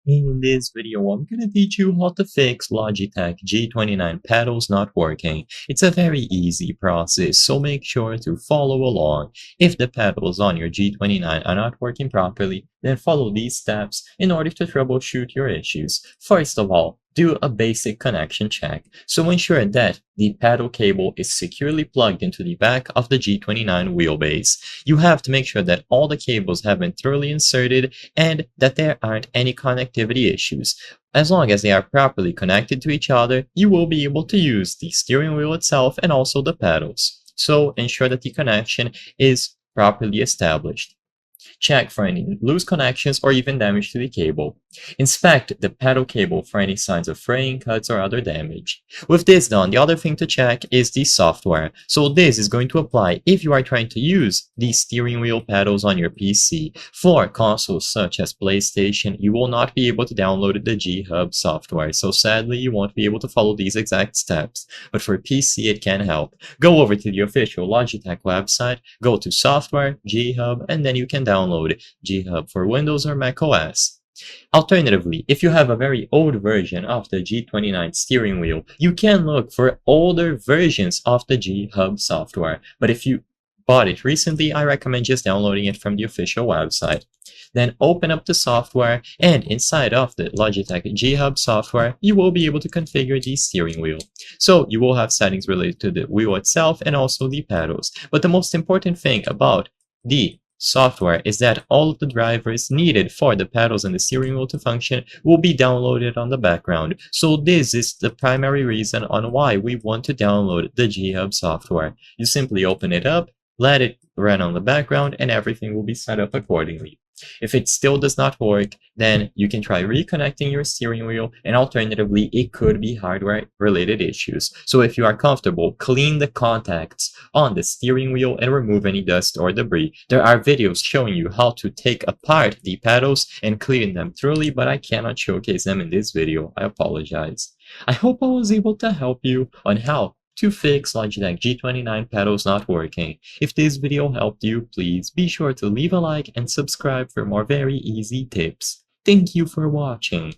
In this video, I'm gonna teach you how to fix Logitech G29 pedals not working. It's a very easy process, so make sure to follow along. If the pedals on your G29 are not working properly, then follow these steps in order to troubleshoot your issues. First of all, do a basic connection check. So ensure that the pedal cable is securely plugged into the back of the G29 wheelbase. You have to make sure that all the cables have been thoroughly inserted and that there aren't any connectivity issues. As long as they are properly connected to each other, you will be able to use the steering wheel itself and also the pedals. So ensure that the connection is properly established. Check for any loose connections or even damage to the cable. Inspect the pedal cable for any signs of fraying, cuts, or other damage. With this done, the other thing to check is the software. So this is going to apply if you are trying to use the steering wheel pedals on your PC. For consoles such as PlayStation, you will not be able to download the G-Hub software, so sadly you won't be able to follow these exact steps. But for PC, it can help. Go over to the official Logitech website, go to Software, G-Hub, and then you can download G-Hub for Windows or Mac OS. Alternatively, if you have a very old version of the G29 steering wheel, you can look for older versions of the G-Hub software. But if you bought it recently, I recommend just downloading it from the official website. Then open up the software, and inside of the Logitech G-Hub software, you will be able to configure the steering wheel. So you will have settings related to the wheel itself and also the pedals. But the most important thing about the software is that all of the drivers needed for the pedals and the steering wheel to function will be downloaded on the background. So this is the primary reason on why we want to download the G-Hub software. You simply open it up, let it run on the background, and everything will be set up accordingly. If it still does not work, then you can try reconnecting your steering wheel, and alternatively, it could be hardware-related issues. So if you are comfortable, clean the contacts on the steering wheel and remove any dust or debris. There are videos showing you how to take apart the pedals and clean them thoroughly, but I cannot showcase them in this video. I apologize. I hope I was able to help you on how to fix Logitech G29 pedals not working. If this video helped you, please be sure to leave a like and subscribe for more very easy tips. Thank you for watching.